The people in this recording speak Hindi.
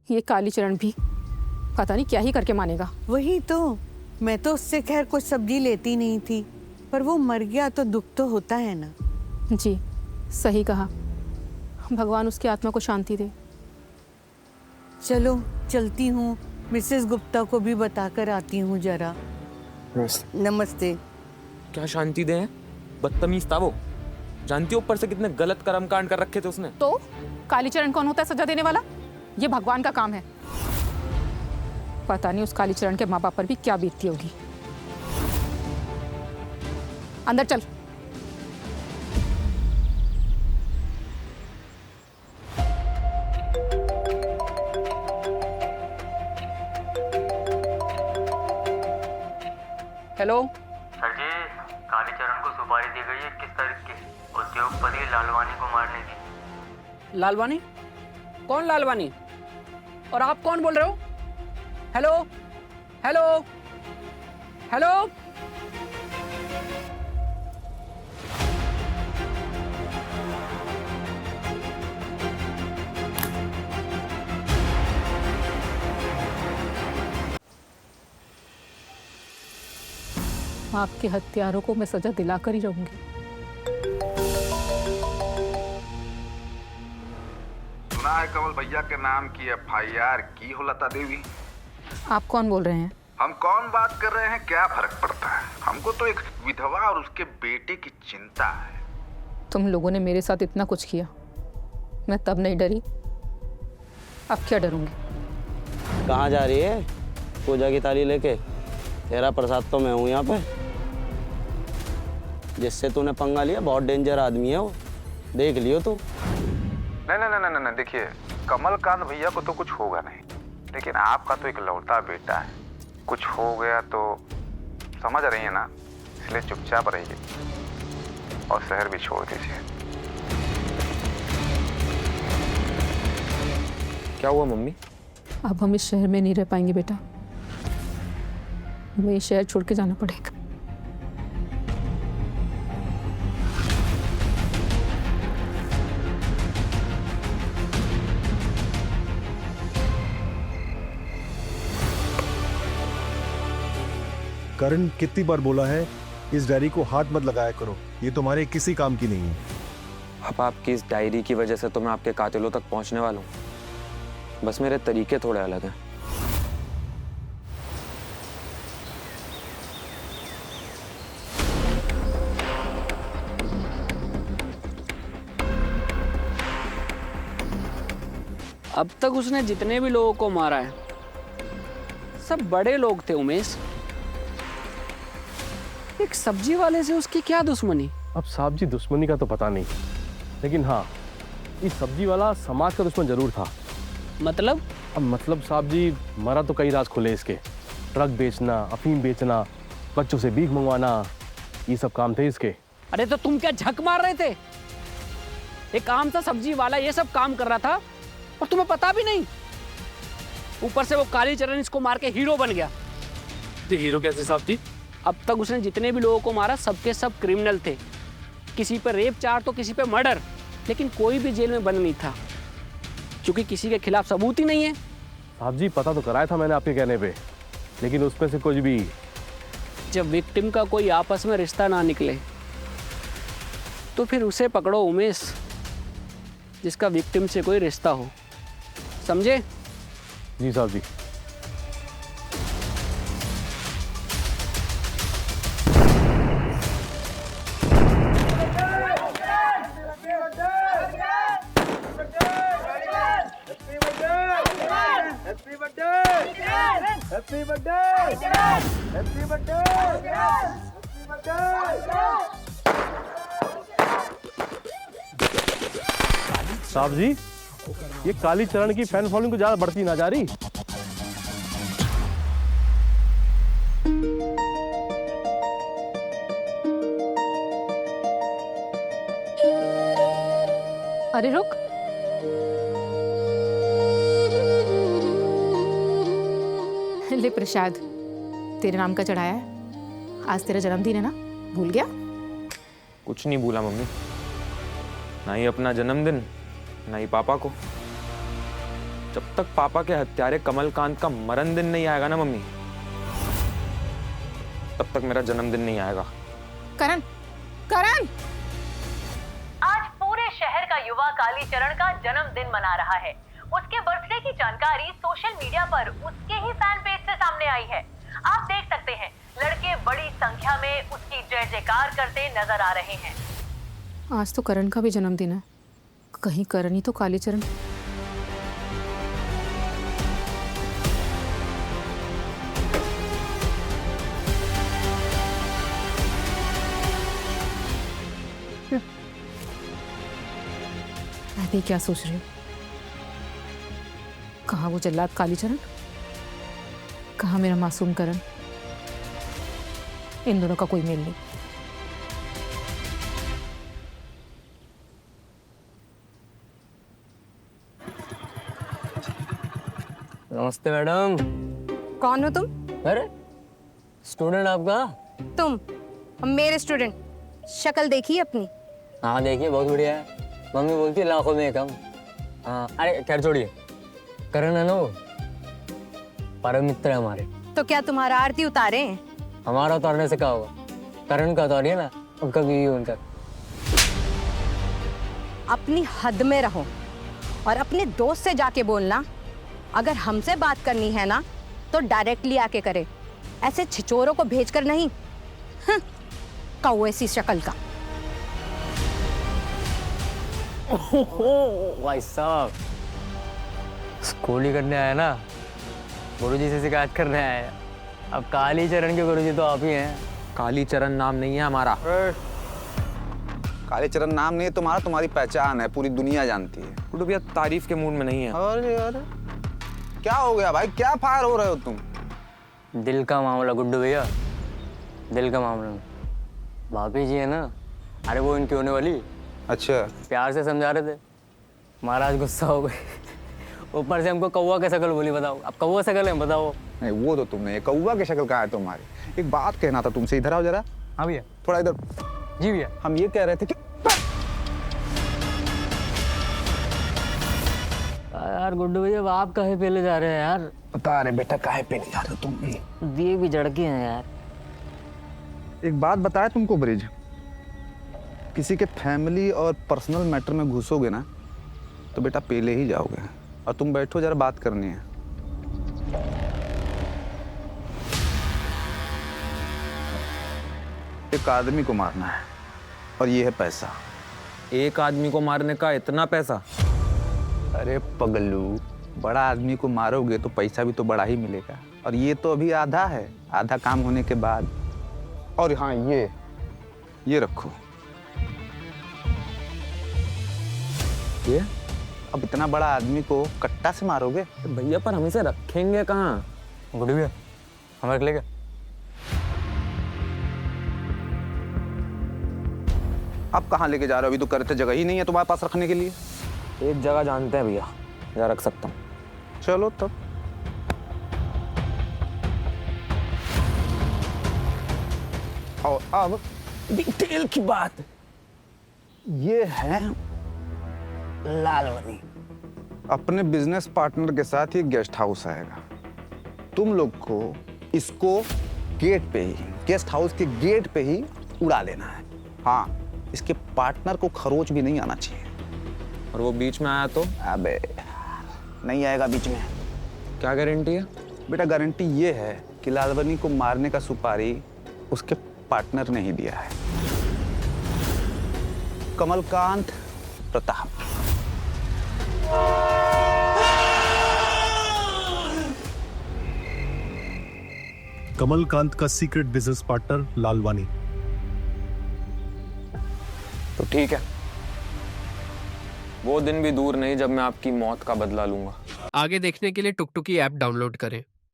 ये कालीचरण भी पता नहीं क्या ही करके मानेगा। वही तो, मैं तो उससे खैर कुछ सब्जी लेती नहीं थी, पर वो मर गया तो दुख तो होता है ना। जी सही कहा, भगवान उसकी आत्मा को शांति दे। चलो चलती हूँ, मिसेस गुप्ता को भी बताकर आती हूँ जरा। नमस्ते। क्या शांति दे, बदतमीज था वो। जानती हो ऊपर से कितने गलत कर्मकांड कर रखे थे उसने। तो कालीचरण कौन होता है सजा देने वाला? ये भगवान का काम है। पता नहीं उस कालीचरण के माँ बाप पर भी क्या बीतती होगी। अंदर चल। हेलो सर जी, कालीचरण को सुपारी दी गई है 21 तारीख की उद्योगपति लालवानी को मारने की। लालवानी? कौन लालवानी? और आप कौन बोल रहे हो? Hello hello hello. आपके हत्यारों को मैं सजा दिलाकर ही रहूंगी। सुना है कमल भैया के नाम की FIR की हो लता देवी। आप कौन बोल रहे हैं? हम कौन बात कर रहे हैं क्या फर्क पड़ता है, हमको तो एक विधवा और उसके बेटे की चिंता है। तुम लोगों ने मेरे साथ इतना कुछ किया, मैं तब नहीं डरी, अब क्या डरूंगी। कहाँ जा रही है पूजा की थाली लेके? तेरा प्रसाद तो मैं हूँ यहाँ पे। जिससे तूने पंगा लिया बहुत डेंजर आदमी है वो, देख लियो तू। नहीं, देखिए कमलकांत भैया को तो कुछ होगा नहीं, लेकिन आपका तो एक लौता बेटा है, कुछ हो गया तो समझ रही है ना, इसलिए चुपचाप रहिए और शहर भी छोड़ दीजिए। क्या हुआ मम्मी? अब हम इस शहर में नहीं रह पाएंगे बेटा, हमें ये शहर छोड़ के जाना पड़ेगा। करण कितनी बार बोला है इस डायरी को हाथ मत लगाया करो, ये तुम्हारे किसी काम की नहीं है। अब आपकी इस डायरी की वजह से तो मैं आपके कातिलों तक पहुंचने वाला हूं, बस मेरे तरीके थोड़े अलग हैं। अब तक उसने जितने भी लोगों को मारा है सब बड़े लोग थे उमेश। एक सब्जी वाले से उसकी क्या दुश्मनी? अब साहब जी दुश्मनी का तो पता नहीं, लेकिन हाँ इस सब्जी वाला समाज का दुश्मन जरूर था। मतलब? अब मतलब साहब जी मरा तो कई राज खुले इसके, ट्रक बेचना, अफीम बेचना, बच्चों से भीख मंगवाना, ये सब काम थे इसके। अरे तो तुम क्या झक मार रहे थे? एक आम सा सब्जी वाला ये सब काम कर रहा था और तुम्हें पता भी नहीं। ऊपर से वो कालीचरण इसको मार के हीरो बन गया। हीरो कैसे साहब जी? अब तक उसने जितने भी लोगों को मारा सबके सब क्रिमिनल थे, किसी पे रेप चार्ज तो किसी पे मर्डर, लेकिन कोई भी जेल में बंद नहीं था क्योंकि किसी के खिलाफ सबूत ही नहीं है। साहब जी पता तो कराया था मैंने आपके कहने पे, लेकिन उसमें से कुछ भी। जब विक्टिम का कोई आपस में रिश्ता ना निकले तो फिर उसे पकड़ो उमेश, जिसका विक्टिम से कोई रिश्ता हो, समझे? जी साहब जी। साहब जी ये कालीचरण की फैन फॉलोइंग को ज्यादा बढ़ती ना जा रही? अरे रुक, ले प्रसाद, तेरे नाम का चढ़ाया है। आज तेरा जन्मदिन है ना, भूल गया? कुछ नहीं भूला मम्मी, ना ही अपना जन्मदिन ना ही पापा को। जब तक पापा के हत्यारे कमलकांत का मरण दिन नहीं आएगा ना मम्मी, तब तक मेरा जन्मदिन नहीं आएगा। करण, करण! आज पूरे शहर का युवा कालीचरण का जन्मदिन मना रहा है। उसके बर्थडे की जानकारी सोशल मीडिया पर उसके ही फैन पेज से सामने आई है। आप देख सकते हैं लड़के बड़ी संख्या में उसकी जय जयकार करते नजर आ रहे हैं। आज तो करण का भी जन्मदिन है, कहीं करण ही तो कालीचरण। मैं भी क्या सोच रही हूँ, कहाँ वो जल्लाद कालीचरण, कहाँ मेरा मासूम करण। इन दोनों का कोई मेल नहीं। नमस्ते मैडम। कौन हो तुम? अरे स्टूडेंट आपका? तुम मेरे स्टूडेंट, शक्ल देखी अपनी? हाँ देखिए, बहुत बढ़िया है। मम्मी बोलती है लाखों में कम। हाँ अरे खैर छोड़िए, करण है ना वो, परम मित्र है हमारे। तो क्या तुम्हारा आरती उतारे? हमारा उतारने से क्या होगा, करण का उतारिए ना, उनका बीवी उनका। अपनी हद में रहो और अपने दोस्त से जाके बोलना, अगर हमसे बात करनी है ना तो डायरेक्टली आके करे, ऐसे छिचोरों को भेजकर नहीं। कौवे सी शक्ल का। भाई साहब, स्कूल ही करने आया ना, गुरुजी से शिकायत करने आया। अब कालीचरण के गुरुजी तो आप ही हैं। कालीचरण नाम नहीं है हमारा। कालीचरण नाम नहीं है तुम्हारा, तुम्हारी पहचान है, पूरी दुनिया जानती है। गुड्डू भैया तारीफ के मूड में नहीं है। अरे अरे क्या हो गया भाई, क्या फायर हो रहे हो तुम? दिल का मामला गुड्डू भैया, दिल का मामला। भाभी जी है ना, अरे वो इनकी होने वाली। अच्छा, प्यार से समझा रहे थे, महाराज गुस्सा हो गए। ऊपर से हमको कौवा की शक्ल बोली। बताओ, अब कौवा शक्ल है, बताओ। नहीं वो तो तुमने, कौवा की शक्ल कहाँ है तुम्हारी? एक बात कहना था तुमसे, इधर आओ जरा। हाँ भैया। थोड़ा इधर। जी भैया। हम ये कह रहे थे कि यार गुड्डू भैया, आप काहे पहले जा रहे हैं यार? बता रहे बेटा, काहे पे नहीं जा रहे हो तुम भी? दिए भी जड़के हैं यार। एक बात बताया तुमको ब्रिज, किसी के फैमिली और पर्सनल मैटर में घुसोगे ना तो बेटा पहले ही जाओगे। और तुम बैठो, जरा बात करनी है। एक आदमी को मारना है और ये है पैसा। एक आदमी को मारने का इतना पैसा? अरे पगलू, बड़ा आदमी को मारोगे तो पैसा भी तो बड़ा ही मिलेगा। और ये तो अभी आधा है, आधा काम होने के बाद। और हाँ, ये रखो। ये अब इतना बड़ा आदमी को कट्टा से मारोगे? भैया पर हम इसे रखेंगे कहाँ? गुड्डू भैया, हम रख लेगा। अब कहाँ लेके जा रहे हो? अभी तो करते जगह ही नहीं है तुम्हारे पास रखने के लिए। एक जगह जानते हैं भैया, जहाँ रख सकता हूँ। चलो तब। और अब डिटेल की बात, ये है लालवनी। अपने बिजनेस पार्टनर के साथ ये गेस्ट हाउस आएगा। तुम लोग को इसको गेट पे ही, गेस्ट हाउस के गेट पे ही उड़ा लेना है। हाँ, इसके पार्टनर को खरोच भी नहीं आना चाहिए। और वो बीच में आया तो? अबे नहीं आएगा बीच में। क्या गारंटी है? बेटा गारंटी ये है कि लालवनी को मारने का सुपारी उसके पार्टनर ने ही दिया है, कमलकांत प्रताप। कमलकांत का सीक्रेट बिजनेस पार्टनर लालवानी। तो ठीक है, वो दिन भी दूर नहीं जब मैं आपकी मौत का बदला लूंगा। आगे देखने के लिए टुकटुकी ऐप डाउनलोड करें।